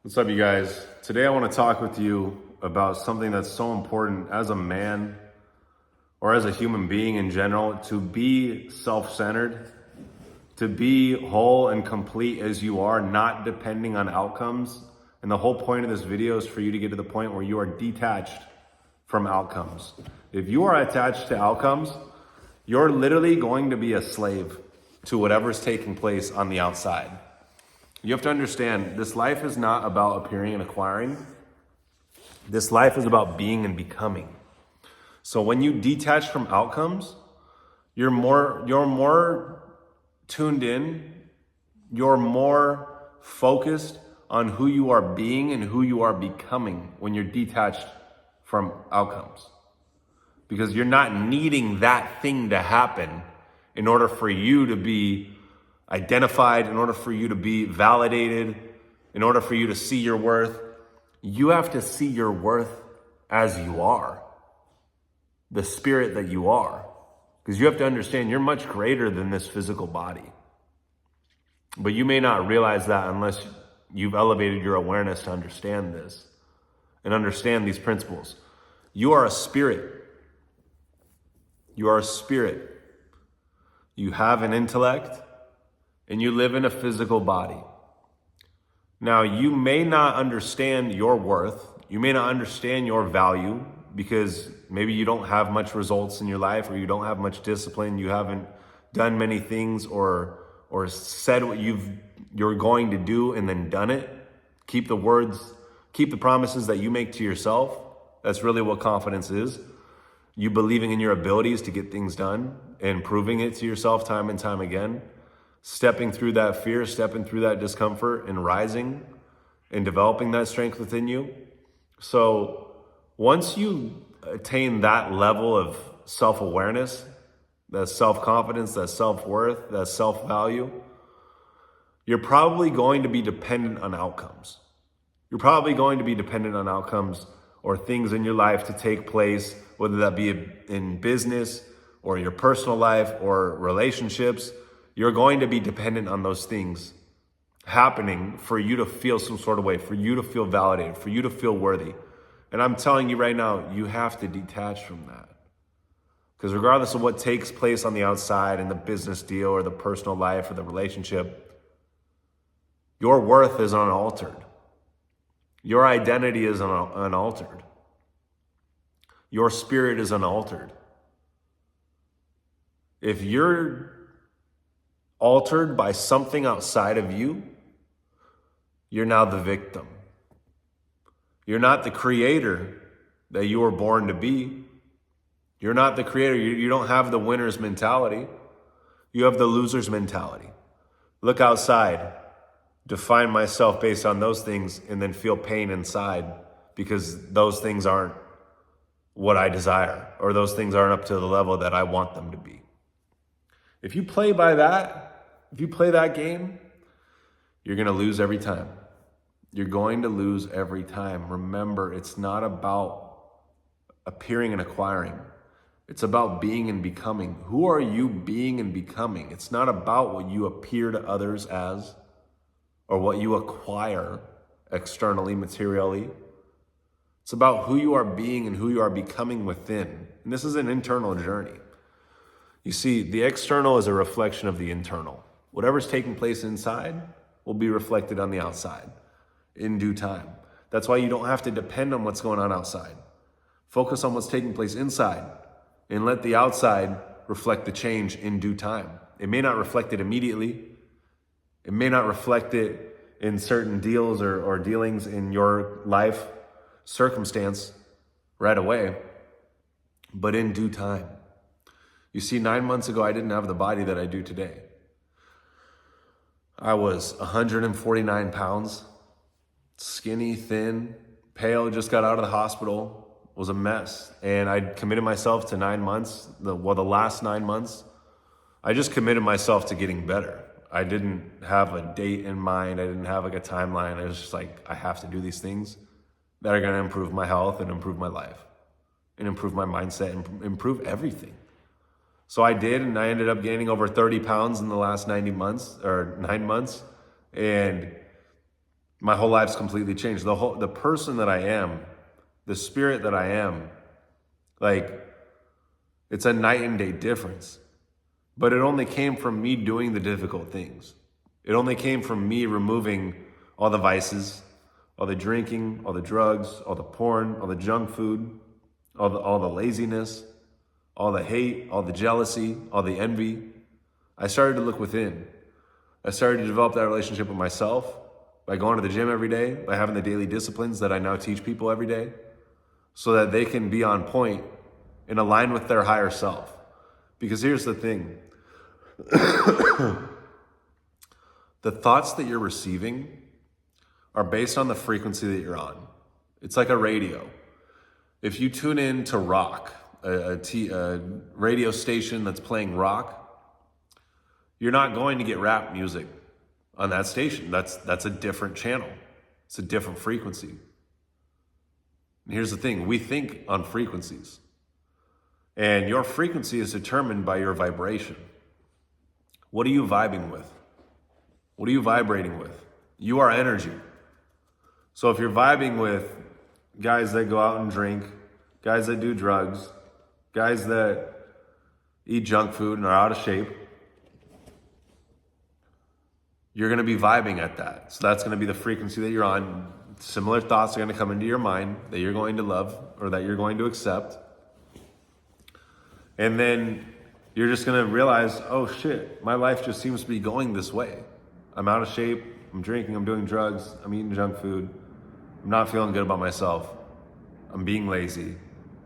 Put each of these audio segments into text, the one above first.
What's up, you guys? Today I want to talk with you about something that's so important as a man or as a human being in general, to be self-centered, to be whole and complete as you are, not depending on outcomes. And the whole point of this video is for you to get to the point where you are detached from outcomes. If you are attached to outcomes, you're literally going to be a slave to whatever's taking place on the outside. You have to understand, this life is not about appearing and acquiring. This life is about being and becoming. So when you detach from outcomes, you're more tuned in, you're more focused on who you are being and who you are becoming when you're detached from outcomes. Because you're not needing that thing to happen in order for you to be identified, in order for you to be validated, in order for you to see your worth. You have to see your worth as you are, the spirit that you are. Because you have to understand you're much greater than this physical body. But you may not realize that unless you've elevated your awareness to understand this and understand these principles. You are a spirit. You are a spirit. You have an intellect and you live in a physical body. Now, you may not understand your worth. You may not understand your value because maybe you don't have much results in your life, or you don't have much discipline. You haven't done many things or said what you're going to do and then done it. Keep the words, keep the promises that you make to yourself. That's really what confidence is. You believing in your abilities to get things done and proving it to yourself time and time again. Stepping through that fear, stepping through that discomfort and rising and developing that strength within you. So once you attain that level of self-awareness, that self-confidence, that self-worth, that self-value, you're probably going to be dependent on outcomes. You're probably going to be dependent on outcomes or things in your life to take place, whether that be in business or your personal life or relationships. You're going to be dependent on those things happening for you to feel some sort of way, for you to feel validated, for you to feel worthy. And I'm telling you right now, you have to detach from that. Because regardless of what takes place on the outside in the business deal or the personal life or the relationship, your worth is unaltered. Your identity is unaltered. Your spirit is unaltered. If you're altered by something outside of you, you're now the victim. You're not the creator that you were born to be. You're not the creator. You don't have the winner's mentality. You have the loser's mentality. Look outside, define myself based on those things, and then feel pain inside because those things aren't what I desire, or those things aren't up to the level that I want them to be. If you play by that, if you play that game, you're going to lose every time. You're going to lose every time. Remember, it's not about appearing and acquiring. It's about being and becoming. Who are you being and becoming? It's not about what you appear to others as or what you acquire externally, materially. It's about who you are being and who you are becoming within. And this is an internal journey. You see, the external is a reflection of the internal. Whatever's taking place inside will be reflected on the outside in due time. That's why you don't have to depend on what's going on outside. Focus on what's taking place inside and let the outside reflect the change in due time. It may not reflect it immediately. It may not reflect it in certain deals or dealings in your life circumstance right away, but in due time. You see, 9 months ago, I didn't have the body that I do today. I was 149 pounds, skinny, thin, pale, just got out of the hospital, was a mess. And I committed myself to 9 months, the last 9 months, I just committed myself to getting better. I didn't have a date in mind. I didn't have like a timeline. I was just like, I have to do these things that are gonna improve my health and improve my life and improve my mindset and improve everything. So I did, and I ended up gaining over 30 pounds in the last 9 months. And My whole life's completely changed. The person that I am, the spirit that I am, like, it's a night and day difference. But it only came from me doing the difficult things. It only came from me removing all the vices, all the drinking, all the drugs, all the porn, all the junk food, all the laziness, all the hate, all the jealousy, all the envy. I started to look within. I started to develop that relationship with myself by going to the gym every day, by having the daily disciplines that I now teach people every day, so that they can be on point and align with their higher self. Because here's the thing. The thoughts that you're receiving are based on the frequency that you're on. It's like a radio. If you tune in to rock, a radio station that's playing rock, you're not going to get rap music on that station. That's a different channel. It's a different frequency. And here's the thing, we think on frequencies. And your frequency is determined by your vibration. What are you vibing with? What are you vibrating with? You are energy. So if you're vibing with guys that go out and drink, guys that do drugs, guys that eat junk food and are out of shape, you're going to be vibing at that. So that's going to be the frequency that you're on. Similar thoughts are going to come into your mind that you're going to love or that you're going to accept. And then you're just going to realize, oh shit, my life just seems to be going this way. I'm out of shape. I'm drinking. I'm doing drugs. I'm eating junk food. I'm not feeling good about myself. I'm being lazy.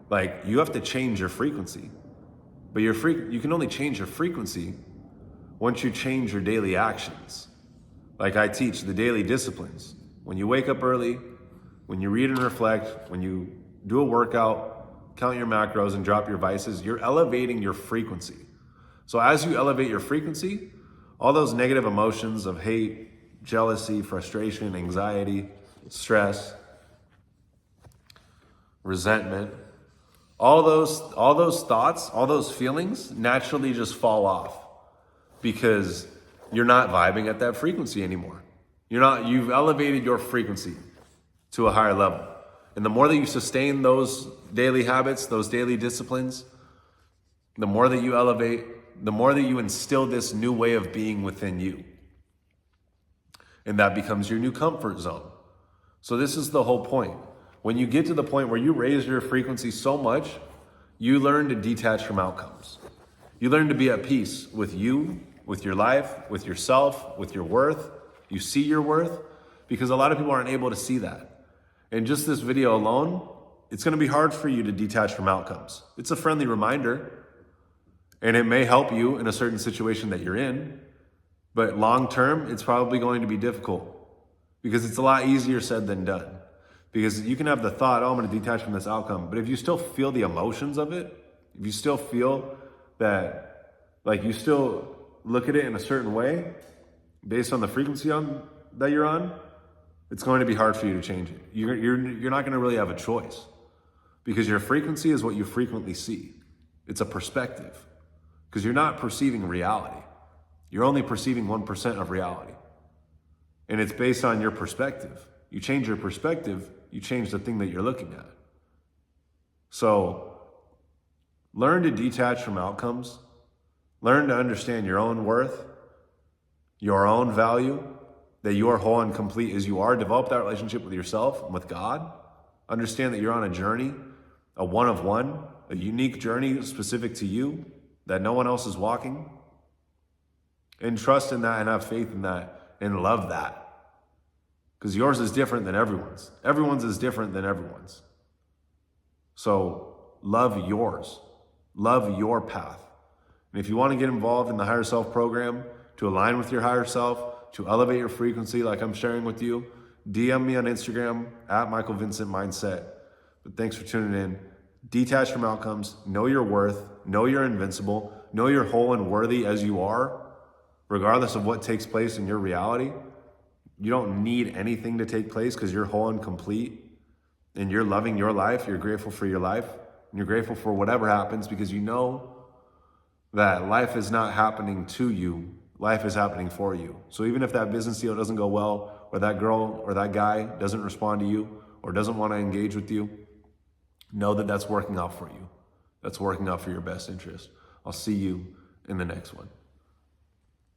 Like, you have to change your frequency. But you can only change your frequency once you change your daily actions. Like I teach the daily disciplines. When you wake up early, when you read and reflect, when you do a workout, count your macros and drop your vices, you're elevating your frequency. So as you elevate your frequency, all those negative emotions of hate, jealousy, frustration, anxiety, stress, resentment, all those thoughts, all those feelings naturally just fall off because you're not vibing at that frequency anymore. You've elevated your frequency to a higher level. And the more that you sustain those daily habits, those daily disciplines, the more that you elevate, the more that you instill this new way of being within you. And that becomes your new comfort zone. So this is the whole point. When you get to the point where you raise your frequency so much, you learn to detach from outcomes. You learn to be at peace with you, with your life, with yourself, with your worth. You see your worth, because a lot of people aren't able to see that. And just this video alone, it's going to be hard for you to detach from outcomes. It's a friendly reminder, and it may help you in a certain situation that you're in, but long term, it's probably going to be difficult because it's a lot easier said than done. Because you can have the thought, oh, I'm going to detach from this outcome, but if you still feel the emotions of it, if you still feel that, like, you still look at it in a certain way based on the frequency that you're on, it's going to be hard for you to change it. You're not going to really have a choice, because your frequency is what you frequently see. It's a perspective, because you're not perceiving reality. You're only perceiving 1% of reality. And it's based on your perspective. You change your perspective, you change the thing that you're looking at. So learn to detach from outcomes. Learn to understand your own worth, your own value, that you are whole and complete as you are. Develop that relationship with yourself and with God. Understand that you're on a journey, a one of one, a unique journey specific to you that no one else is walking. And trust in that and have faith in that and love that. Because yours is different than everyone's. Everyone's is different than everyone's. So love yours. Love your path. And if you want to get involved in the Higher Self program to align with your higher self, to elevate your frequency like I'm sharing with you, DM me on Instagram at MichaelVincentMindset. But thanks for tuning in. Detach from outcomes. Know your worth. Know you're invincible. Know you're whole and worthy as you are, regardless of what takes place in your reality. You don't need anything to take place because you're whole and complete, and you're loving your life. You're grateful for your life, and you're grateful for whatever happens, because you know that life is not happening to you. Life is happening for you. So even if that business deal doesn't go well, or that girl or that guy doesn't respond to you or doesn't want to engage with you, know that that's working out for you. That's working out for your best interest. I'll see you in the next one.